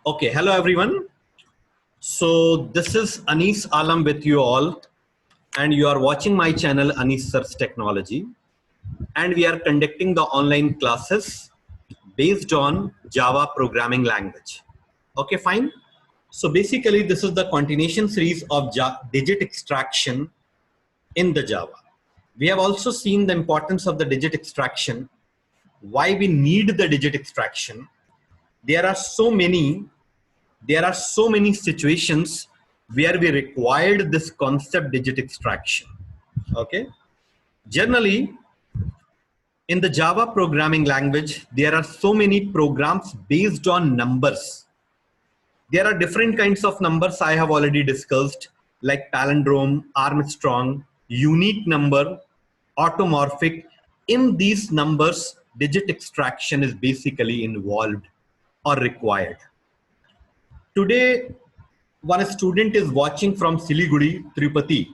Okay, hello everyone. So this is Anis Alam with you all, and you are watching my channel Anis Search Technology, and we are conducting the online classes based on Java programming language. Okay, fine. So basically, this is the continuation series of digit extraction in the Java. We have also seen the importance of the digit extraction, why we need the digit extraction. There are so many situations where we required this concept digit extraction. Okay, generally in the Java programming language there are so many programs based on numbers. There are different kinds of numbers I have already discussed, like palindrome, Armstrong, unique number, automorphic. In these numbers digit extraction is basically involved or required. Today one student is watching from Siliguri, Tirupati.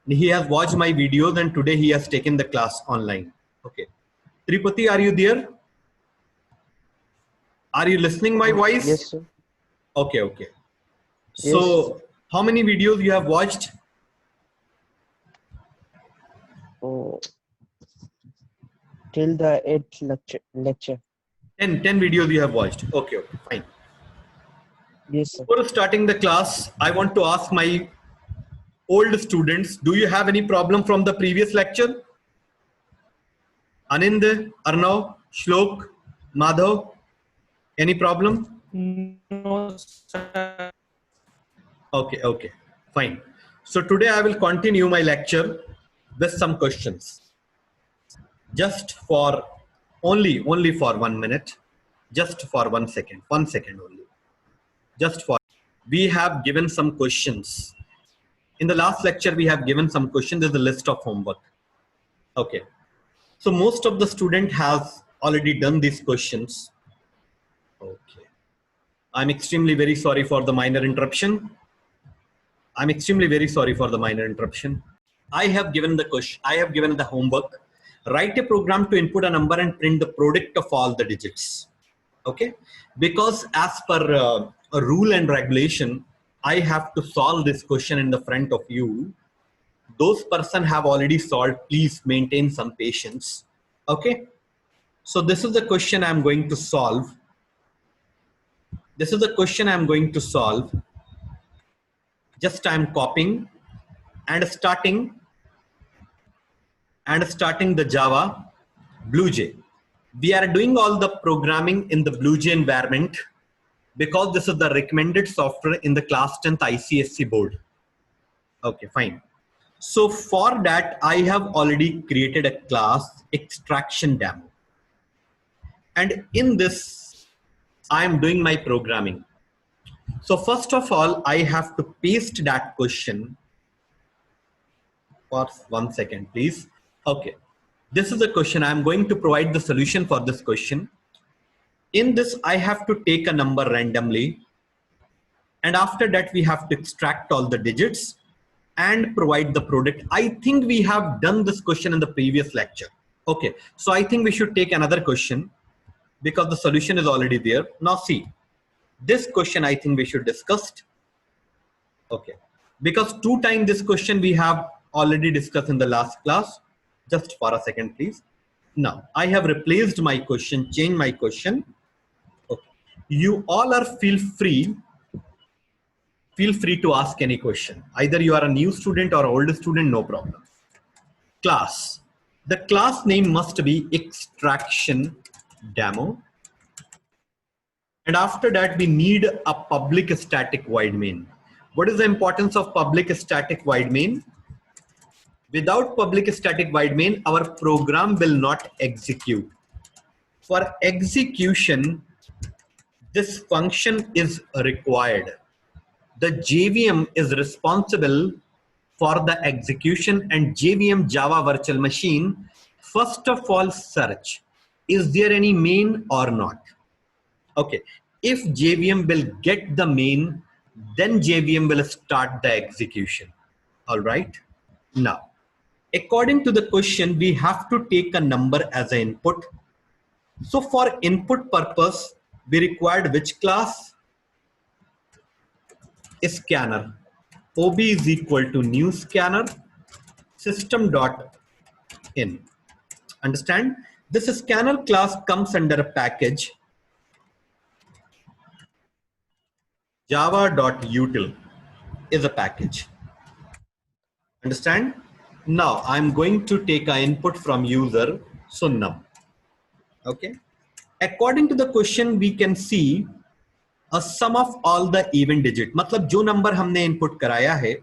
He has watched my videos and today he has taken the class online. Okay. Tirupati, are you there? Are you listening my voice? Yes, sir. Okay, okay. Yes. So, how many videos you have watched? Oh, till the 8th lecture. 10 videos you have watched. Okay, okay, fine. Yes, sir. Before starting the class, I want to ask my old students, do you have any problem from the previous lecture? Anind, Arnav, Shlok, Madhav, any problem? No, sir. Okay, okay, fine. So today I will continue my lecture with some questions. Just for only for 1 minute, just for 1 second, 1 second only. Just for, we have given some questions. In the last lecture, we have given some questions. There's a list of homework. Okay. So most of the student has already done these questions. Okay. I'm extremely very sorry for the minor interruption. I'm extremely very sorry for the minor interruption. I have given the question, I have given the homework. Write a program to input a number and print the product of all the digits. Okay, because as per a rule and regulation, I have to solve this question in the front of you. Those person have already solved, please maintain some patience. Okay, so this is the question I'm going to solve. This is the question I'm going to solve. Just I'm copying and starting the Java BlueJ. We are doing all the programming in the BlueJ environment because this is the recommended software in the class 10th ICSE board. Okay, fine. So for that, I have already created a class extraction demo. And in this, I am doing my programming. So first of all, I have to paste that question. For 1 second, please. Okay. This is the question. I'm going to provide the solution for this question. In this, I have to take a number randomly. And after that, we have to extract all the digits and provide the product. I think we have done this question in the previous lecture. Okay. So I think we should take another question because the solution is already there. Now see, this question I think we should discuss. Okay. Because 2 times this question we have already discussed in the last class. Just for a second, please. Now, I have replaced my question, changed my question. Okay. You all are feel free to ask any question. Either you are a new student or old student, no problem. Class. The class name must be extraction demo. And after that, we need a public static void main. What is the importance of public static void main? Without public static void main, our program will not execute. For execution, this function is required. The JVM is responsible for the execution, and JVM Java Virtual Machine, first of all search, is there any main or not? Okay, if JVM will get the main, then JVM will start the execution. All right, now according to the question, we have to take a number as an input. So for input purpose, we required which class? scanner. OB is equal to new scanner system dot in. Understand? This scanner class comes under a package java.util is a package. Understand? Now I'm going to take an input from user, so num. Okay. According to the question, we can see a sum of all the even digit. मतलब जो number हमने input कराया है,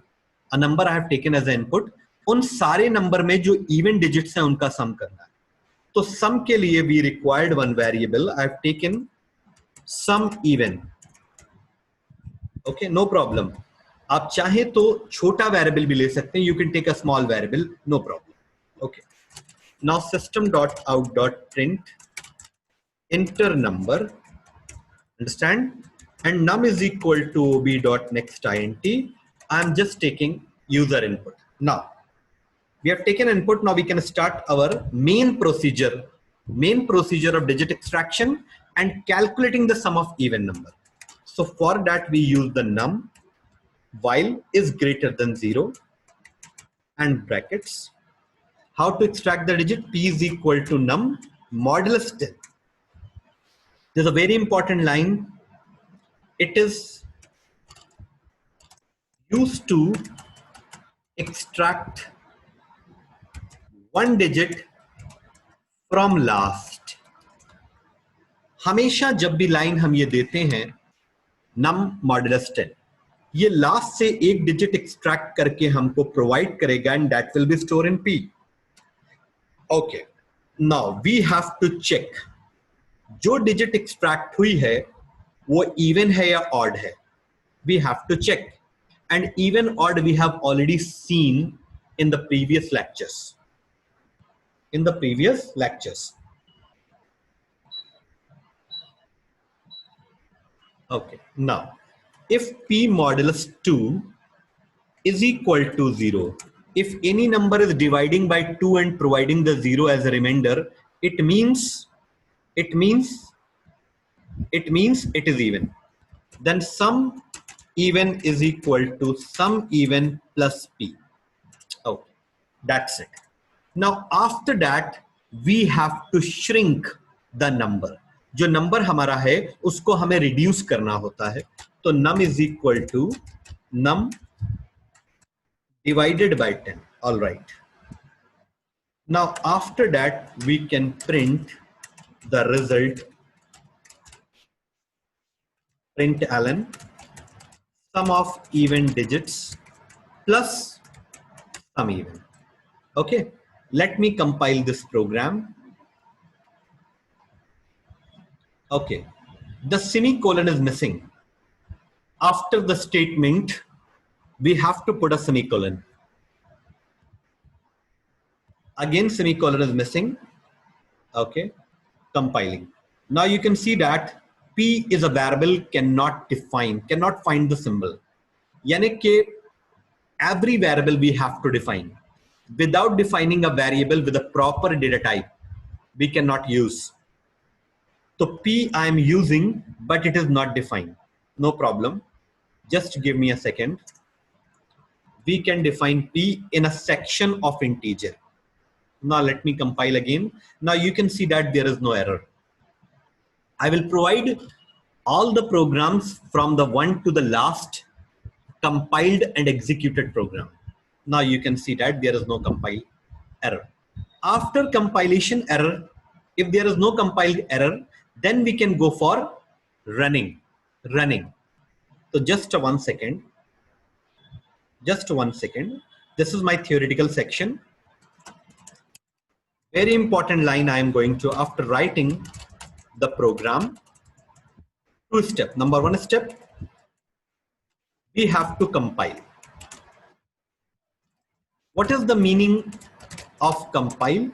a number I have taken as an input, उन सारे number में जो even digits हैं उनका sum करना है. तो sum के लिए we required one variable. I have taken sum even. Okay, no problem. आप चाहे तो छोटा वेरिएबल भी ले सकते हैं. You can take a small variable, no problem. Okay. Now system.out.print enter number. Understand? And num is equal to ob.nextInt. I am just taking user input. Now we have taken input. Now we can start our main procedure of digit extraction and calculating the sum of even number. So for that we use the num while is greater than 0 and brackets. How to extract the digit? P is equal to num modulus 10. There's a very important line. It is used to extract one digit from last. हमेशा जब भी line हम ये देते हैं num modulus 10, ये last से एक डिजिट एक्सट्रैक्ट करके हमको प्रोवाइड करेगा and that will be store in P. Okay, now we have to check जो डिजिट एक्सट्रैक्ट हुई है वो इवन है या ऑड है. We have to check and even odd we have already seen in the previous lectures. Okay, now if P modulus 2 is equal to 0, if any number is dividing by 2 and providing the 0 as a remainder, it means it is even. Then sum even is equal to sum even plus P. Okay, that's it. Now after that we have to shrink the number. जो number हमारा है उसको हमें reduce करना होता है. तो num is equal to num divided by 10. All right. Now after that we can print the result. Print ln sum of even digits plus sum even. Okay, let me compile this program. Okay, the semicolon is missing. After the statement, we have to put a semicolon. Again, semicolon is missing. Okay, compiling. Now you can see that P is a variable cannot find the symbol. यानी कि every variable we have to define. Without defining a variable with a proper data type, we cannot use. So P I am using, but it is not defined. No problem. Just give me a second. We can define P in a section of integer. Now let me compile again. Now you can see that there is no error. I will provide all the programs from the one to the last compiled and executed program. Now you can see that there is no compile error. After compilation error, if there is no compiled error, then we can go for running. So just one second. This is my theoretical section. Very important line I am going to, after writing the program, two steps. Number one step, we have to compile. What is the meaning of compile?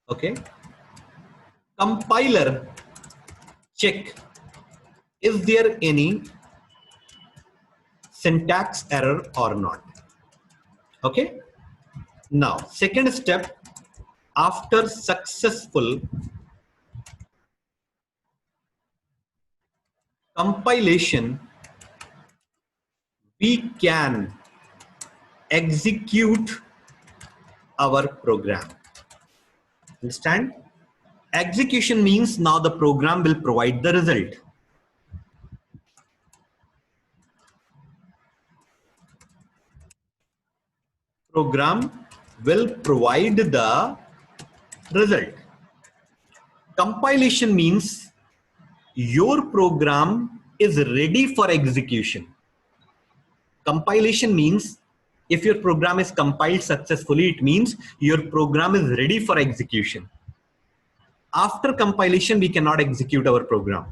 Okay, compiler check, is there any syntax error or not? Okay, now second step, after successful compilation, we can execute our program. Understand? Execution means now the program will provide the result. Program will provide the result. Compilation means your program is ready for execution. Compilation means if your program is compiled successfully, it means your program is ready for execution. After compilation, we cannot execute our program.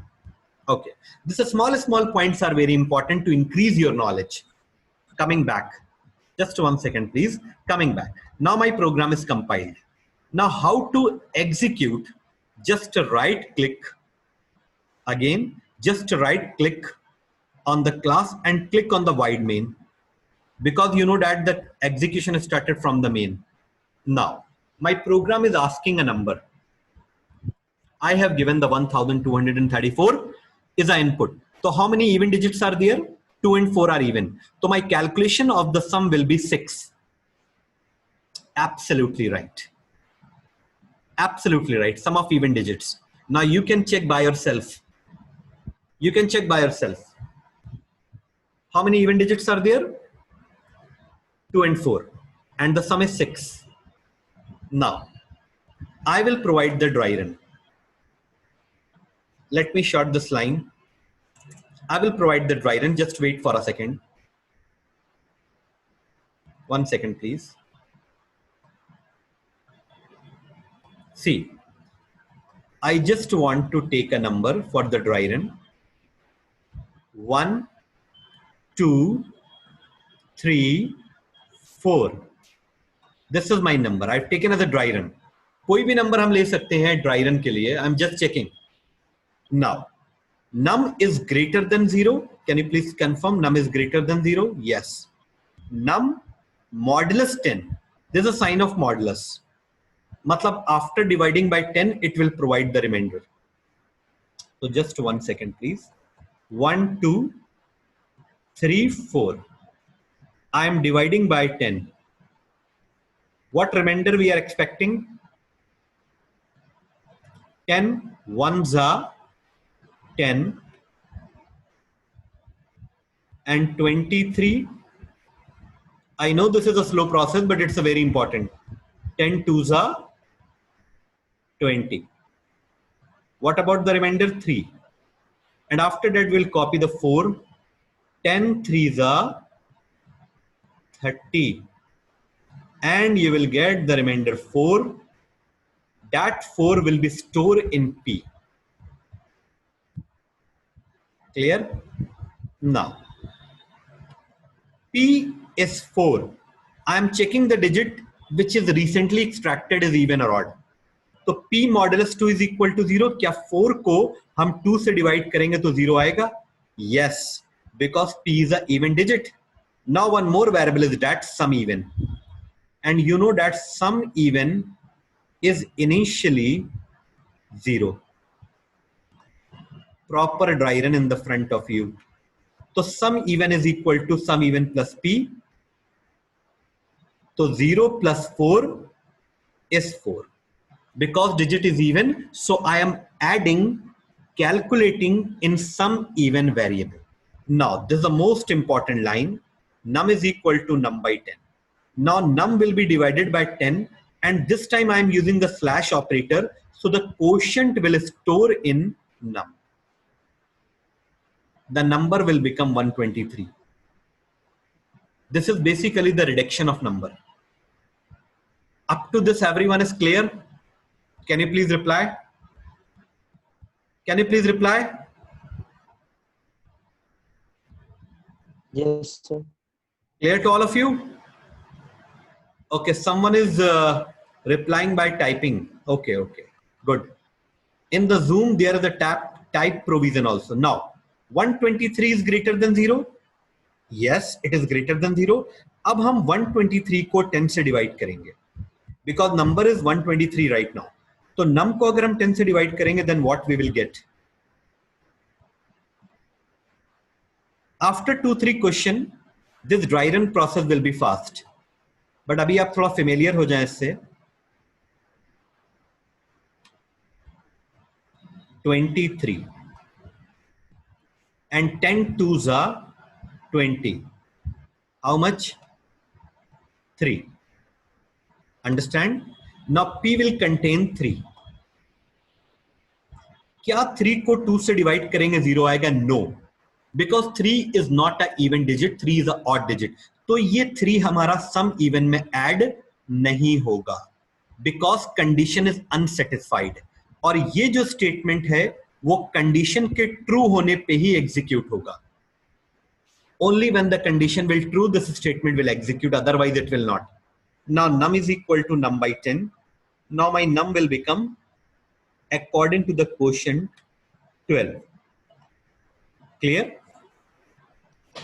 Okay, these small points are very important to increase your knowledge. Coming back, just 1 second, please. Coming back. Now my program is compiled. Now how to execute? Just right click. Again, just right click on the class and click on the void main, because you know that the execution is started from the main. Now my program is asking a number. I have given the 1234 is an input. So how many even digits are there? 2 and 4 are even. So my calculation of the sum will be 6. Absolutely right. Absolutely right. Sum of even digits. Now you can check by yourself. You can check by yourself. How many even digits are there? 2 and 4. And the sum is 6. Now, I will provide the dry run. Let me short this line. I will provide the dry run. Just wait for a second. 1 second, please. See, I just want to take a number for the dry run. 1, 2, 3, 4. This is my number. I've taken as a dry run. कोई भी number हम ले सकते हैं dry run के लिए. I'm just checking. Now, num is greater than 0. Can you please confirm num is greater than 0? Yes. Num modulus 10. There's a sign of modulus. Matlab after dividing by 10, it will provide the remainder. So just 1 second, please. 1, 2, 3, 4. I am dividing by 10. What remainder we are expecting? 10 ones are 10 and 23. I know this is a slow process, but it's a very important. 10 twos are 20. What about the remainder? 3. And after that, we'll copy the 4. 10 threes are 30. And you will get the remainder 4. That 4 will be stored in P. Clear? Now, P is 4. I am checking the digit which is recently extracted is even or odd. तो P modulus 2 is equal to 0. क्या 4 को हम 2 से divide करेंगे तो 0 आएगा? Yes, because P is an even digit. Now one more variable is that sum even. And you know that sum even is initially 0. Proper dry run in the front of you. So sum even is equal to sum even plus P. So 0 plus 4 is 4. Because digit is even, so I am adding, calculating in sum even variable. Now this is the most important line. Num is equal to num by 10. Now num will be divided by 10, and this time I am using the slash operator, so the quotient will store in num. The number will become 123. This is basically the reduction of number. Up to this, everyone is clear? Can you please reply? Can you please reply? Yes, sir. Clear to all of you? Okay, someone is replying by typing. Okay, okay, good. In the Zoom, there is a type provision also. Now, 123 is greater than 0? Yes, it is greater than 0. अब हम 123 को 10 से divide करेंगे. Because number is 123 right now. तो num को अगर हम 10 से divide करेंगे, then what we will get? After 2-3 question, this dry run process will be fast. But अभी आप थोड़ा familiar हो जाएं इससे. 23 and 10 twos are 20. How much? 3. Understand? Now P will contain 3. क्या 3 को 2 से डिवाइड करेंगे 0 आएगा? No. Because 3 is not a even digit, 3 is a odd digit. तो ये 3 हमारा सम इवन में ऐड नहीं होगा. Because condition is unsatisfied. और ये जो स्टेटमेंट है वो कंडीशन के ट्रू होने पे ही एग्जीक्यूट होगा. Only when the condition will true, this statement will execute, otherwise it will not. Now num is equal to num by 10. Now my num will become, according to the quotient, 12. Clear?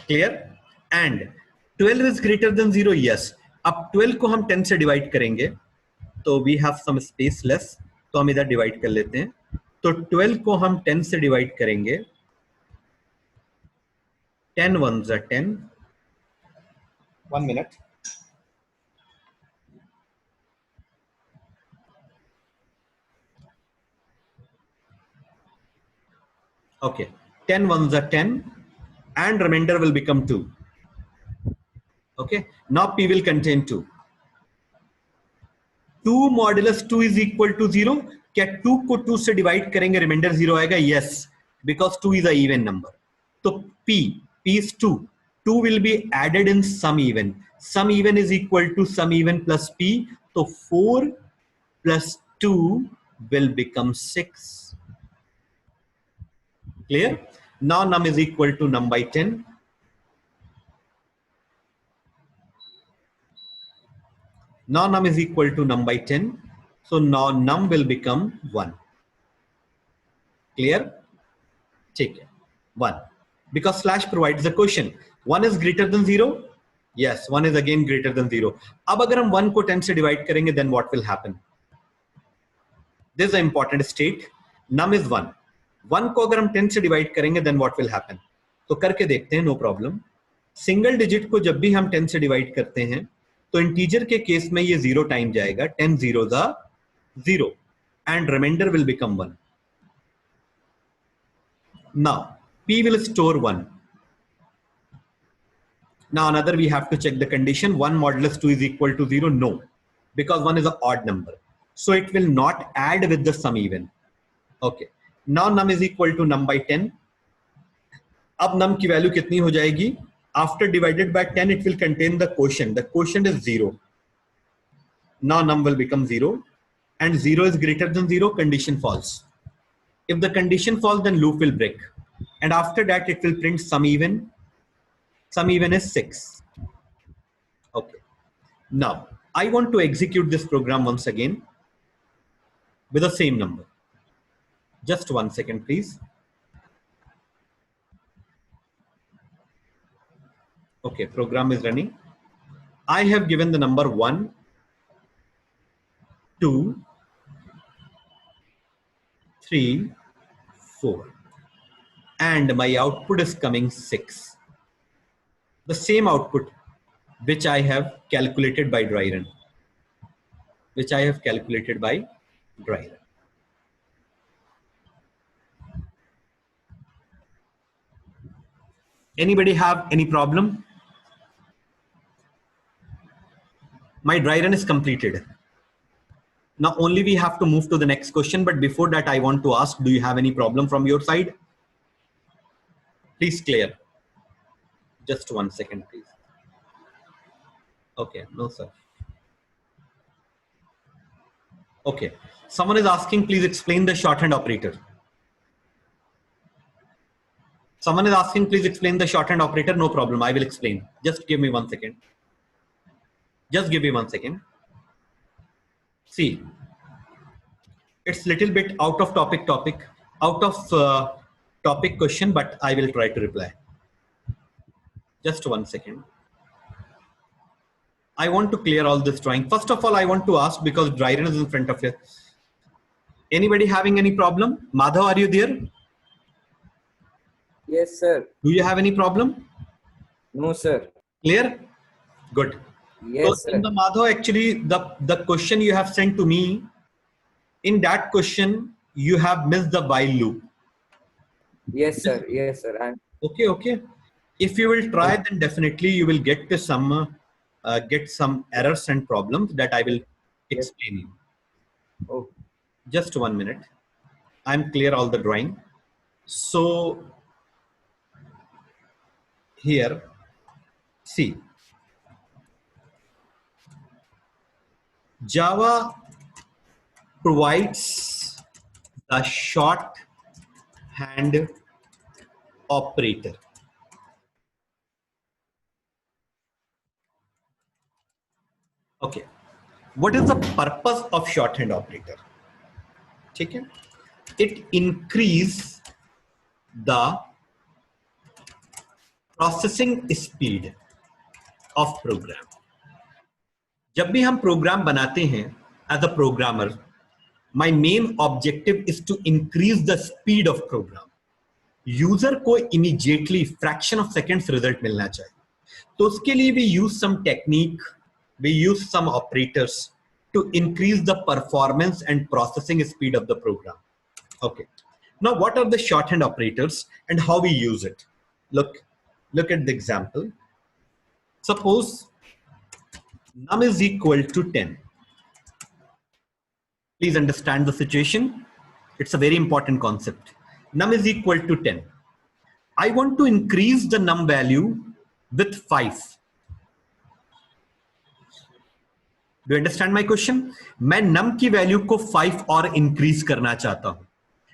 Clear? And 12 is greater than 0. Yes. अब 12 को हम 10 से divide करेंगे तो we have some space less, तो हम इधर divide कर लेते हैं. तो 12 को हम 10 से डिवाइड करेंगे. 10 ones are 10. 1 minute. Okay. 10 ones are 10 and remainder will become 2. Okay. Now P will contain 2. 2 modulus 2 is equal to 0. क्या 2 को 2 से डिवाइड करेंगे रिमाइंडर 0 आएगा? Yes, because 2 is a even number. तो P is 2. 2 will be added in sum even. Sum even is equal to sum even plus P. तो 4 plus 2 will become 6. Clear? Now num is equal to num by 10. Now num is equal to num by 10. So now num will become 1. Clear? Take it. 1. Because slash provides the quotient. 1 is greater than 0. Yes, 1 is again greater than 0. अब अगर हम 1 को 10 से divide करेंगे then what will happen? This is an important state. Num is 1. 1 को अगर हम 10 से डिवाइड करेंगे then what will happen? तो करके देखते हैं, no problem. सिंगल डिजिट को जब भी हम 10 से डिवाइड करते हैं तो इंटीजर के केस में ये 0 टाइम जाएगा. 10 zeros are 0 and remainder will become 1. Now P will store 1. Now another we have to check the condition. 1 modulus 2 is equal to 0. No, because 1 is an odd number. So it will not add with the sum even. Okay. Now num is equal to num by 10. अब num की value कितनी हो जाएगी? After divided by 10, it will contain the quotient. The quotient is 0. Now num will become 0. And 0 is greater than 0, condition false. If the condition false, then loop will break. And after that, it will print sum even. Sum even is 6. Okay. Now, I want to execute this program once again with the same number. Just 1 second, please. Okay, program is running. I have given the number 1, 2, 3, 4. And my output is coming 6. The same output which I have calculated by dry run. Which I have calculated by dry run. Anybody have any problem? My dry run is completed. Now only we have to move to the next question, but before that I want to ask, do you have any problem from your side? Please clear. Just 1 second, please. Okay, no sir. Okay, someone is asking, please explain the shorthand operator. Someone is asking, please explain the shorthand operator. No problem, I will explain. Just give me 1 second. Just give me 1 second. See, it's little bit out of topic question, but I will try to reply. Just 1 second. I want to clear all this drawing. First of all, I want to ask, because dry run is in front of you. Anybody having any problem? Madhav, are you there? Yes, sir. Do you have any problem? No, sir. Clear? Good. Yes, So in sir. the Madhav, actually the question you have sent to me, in that question you have missed the while loop. Yes, sir. Yes, sir. Okay, okay. If you will try, then definitely you will get to get some errors and problems that I will Yes. explain you. Oh, Just 1 minute. I'm clear all the drawing. So here, see, Java provides the shorthand operator. Okay. What is the purpose of shorthand operator? Okay. It increase the processing speed of program. जब भी हम programme बनाते हैं as a programmer, my main objective is to increase the speed of program. User को immediately fraction of seconds result मिलना चाहिए. तो उसके लिए we use some technique, we use some operators to increase the performance and processing speed of the program. Okay. Now, what are the shorthand operators and how we use it? Look at the example. Suppose num is equal to 10. Please understand the situation. It's a very important concept. Num is equal to 10. I want to increase the num value with 5. Do you understand my question? मैं num की value को 5 और increase करना चाहता हूं.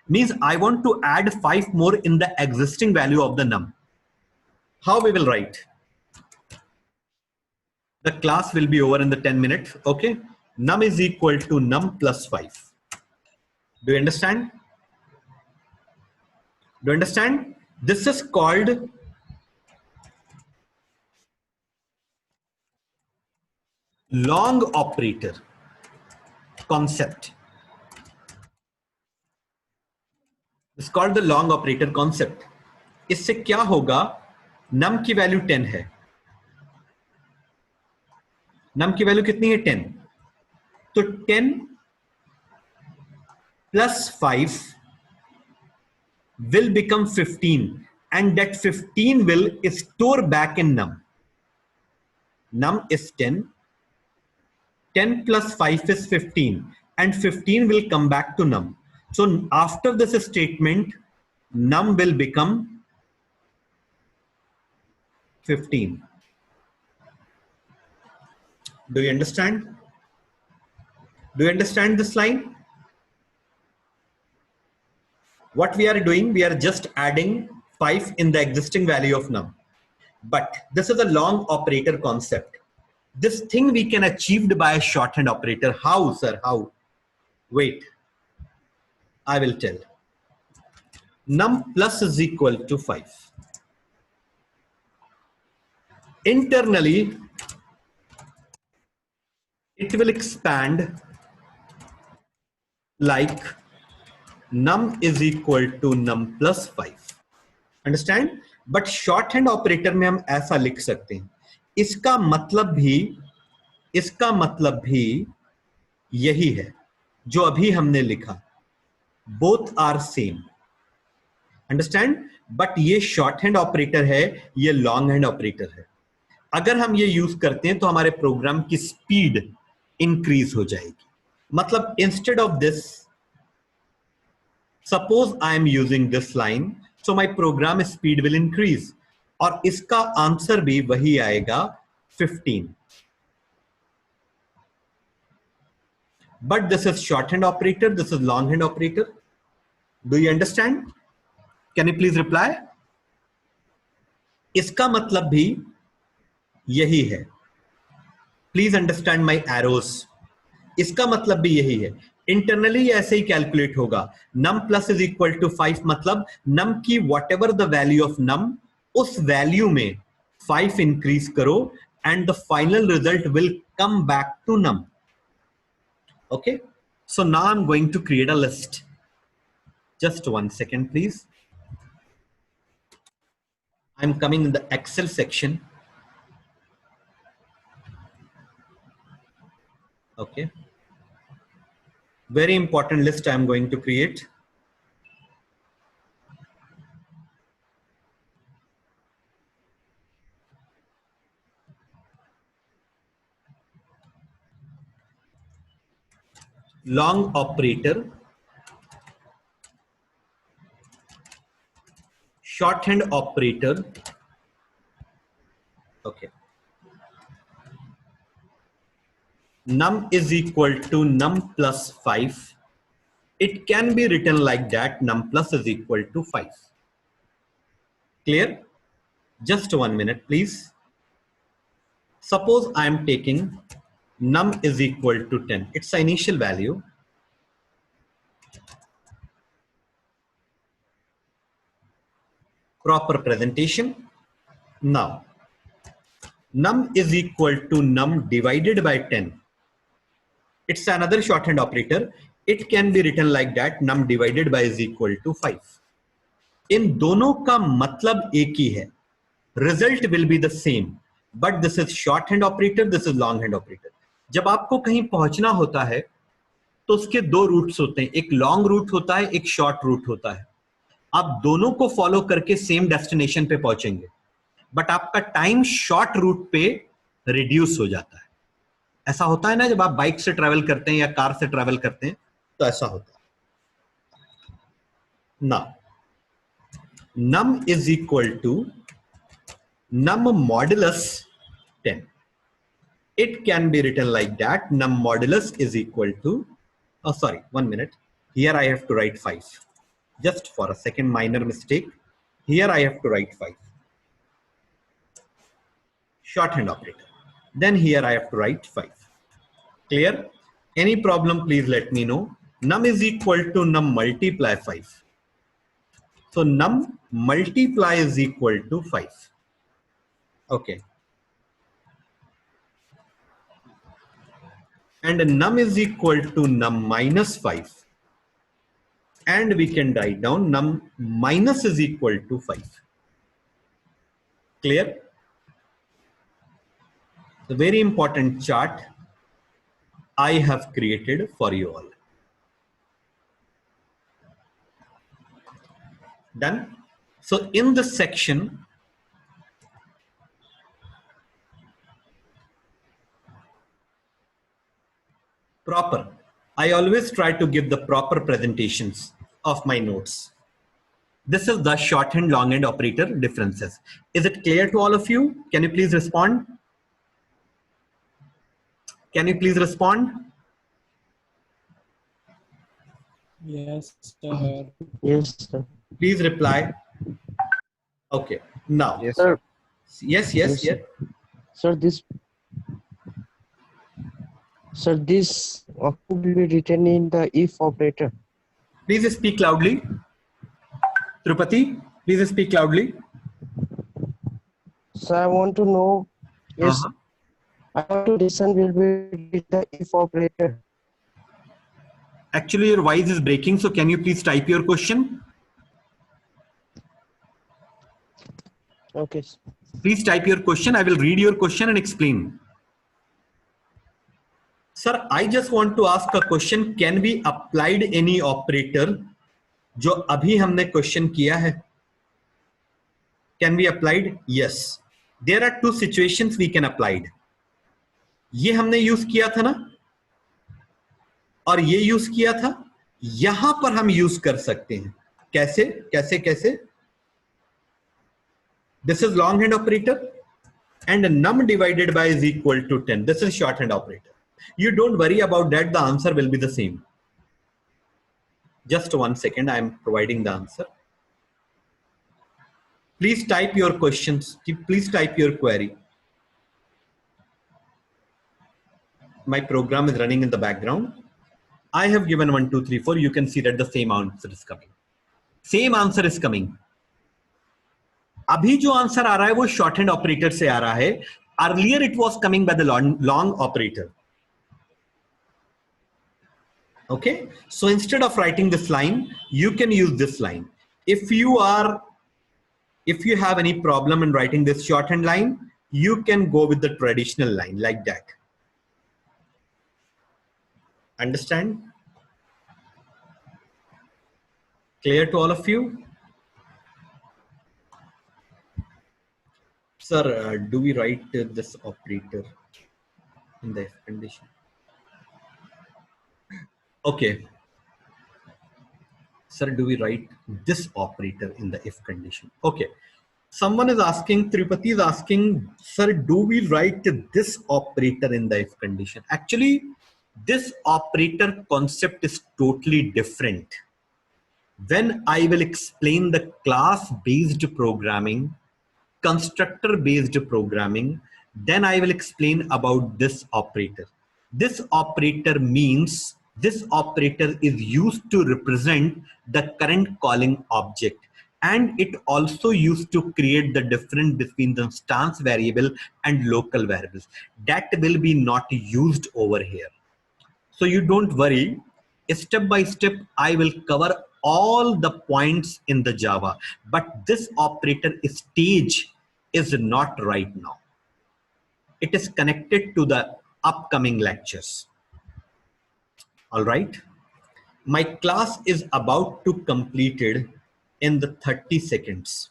Means I want to add 5 more in the existing value of the num. How we will write? The class will be over in the 10 minutes. Okay. Num is equal to num plus 5. Do you understand? Do you understand? This is called long operator concept. It's called the long operator concept. इससे क्या होगा? num की value 10 है. num की value कितनी है? 10. तो 10 plus 5 will become 15, and that 15 will store back in num. Num is 10. 10 plus 5 is 15, and 15 will come back to num. So after this statement, num will become 15. Do you understand? Do you understand this line? What we are doing, we are just adding 5 in the existing value of num. But this is a long operator concept. This thing we can achieve by a shorthand operator. How, sir? How? Wait. I will tell. Num plus is equal to 5. Internally, it will expand like num is equal to num plus 5. Understand? But shorthand operator में हम ऐसा लिख सकते हैं. इसका मतलब भी यही है जो अभी हमने लिखा. Both are same. Understand? But ये shorthand operator है, ये longhand operator है. अगर हम ये यूज करते हैं तो हमारे प्रोग्राम की स्पीड इंक्रीज हो जाएगी. मतलब instead of this, suppose I am using this line, so my program speed will increase. और इसका आंसर भी वही आएगा 15. But this is shorthand operator, this is longhand operator. Do you understand? Can you please reply? इसका मतलब भी यही है. Please understand my arrows. इसका मतलब भी यही है. इंटरनली ऐसे ही कैलकुलेट होगा. num plus is equal to 5 मतलब num की whatever the value of num, उस वैल्यू में 5 इंक्रीज करो and the final result will come back to num. Okay, so now I'm going to create a list. Just 1 second, please. I'm coming in the Excel section. Okay. Very important list I'm going to create. Long operator, shorthand operator. Okay. Num is equal to num plus 5. It can be written like that, num plus is equal to 5. Clear? Just 1 minute, please. Suppose I am taking num is equal to 10. It's the initial value. Proper presentation. Now, num is equal to num divided by 10. It's another shorthand operator. It can be written like that, num divided by is equal to 5. इन दोनों का मतलब एक ही है. Result will be the same, but this is shorthand operator, this is longhand operator. जब आपको कहीं पहुंचना होता है तो उसके दो रूट्स होते हैं, एक लॉन्ग रूट होता है, एक शॉर्ट रूट होता है. आप दोनों को फॉलो करके सेम डेस्टिनेशन पे पहुंचेंगे, बट आपका टाइम शॉर्ट रूट पे रिड्यूस हो जाता है. ऐसा होता है ना जब आप बाइक से ट्रैवल करते हैं या कार से ट्रैवल करते हैं, तो ऐसा होता है. Now num is equal to num modulus 10. It can be written like that, num modulus is equal to, oh sorry, 1 minute. Here I have to write 5. Just for a second, minor mistake. Here I have to write 5. Shorthand operator. Then here I have to write 5. Clear? Any problem, please let me know. Num is equal to num multiply 5. So num multiply is equal to 5. Okay. And num is equal to num minus 5. And we can write down num minus is equal to 5. Clear? The very important chart I have created for you all. Done? So in this section, proper. I always try to give the proper presentations of my notes. This is the shorthand longhand operator differences. Is it clear to all of you? Can you please respond? Can you please respond? Yes, sir. Yes, sir. Please reply. Okay. Now. Yes, Sir, Yes. Yes, Yes. sir, this could be written in the if operator. Please speak loudly. Trupati, please speak loudly. So I want to know, yes, Uh-huh. I want to listen will be with the if operator. Actually, your voice is breaking. So can you please type your question? Okay. Please type your question. I will read your question and explain. Sir, I just want to ask a question. Can we applied any operator जो अभी हमने question किया है? Can we applied? Yes. There are two situations we can applied. ये हमने use किया था ना? और ये use किया था? यहां पर हम use कर सकते हैं. कैसे? कैसे? कैसे? This is longhand operator and num divided by is equal to 10. This is shorthand operator. You don't worry about that. The answer will be the same. Just 1 second. I am providing the answer. Please type your questions. Please type your query. My program is running in the background. I have given 1, 2, 3, 4. You can see that the same answer is coming. Same answer is coming. अभी जो answer आ रहा है वो short hand operator से आ रहा है. Earlier it was coming by the long operator. Okay, so instead of writing this line, you can use this line. If you are If you have any problem in writing this shorthand line, you can go with the traditional line like that. Understand? Clear to all of you? Sir, do we write this operator in the if condition? Okay. Sir, do we write this operator in the if condition? Okay. Someone is asking, Tirupati is asking, sir, do we write this operator in the if condition? Actually, this operator concept is totally different. When I will explain the class-based programming, constructor-based programming, then I will explain about this operator. This operator means this operator is used to represent the current calling object, and it also used to create the difference between the instance variable and local variables. That will be not used over here. So you don't worry, step by step I will cover all the points in the Java, but this operator stage is not right now. It is connected to the upcoming lectures. All right. My class is about to completed in the 30 seconds.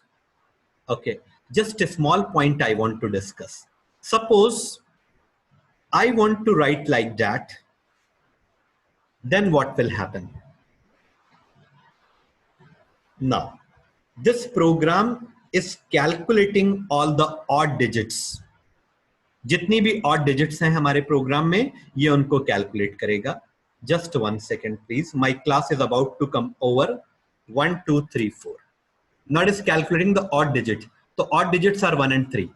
Okay. Just a small point I want to discuss. Suppose I want to write like that. Then what will happen? Now, this program is calculating all the odd digits. जितनी भी odd digits हैं हमारे program में, ये उनको calculate करेगा. Just 1 second, please. My class is about to come over. 1, 2, 3, 4. Now it is calculating the odd digit. So odd digits are 1 and 3.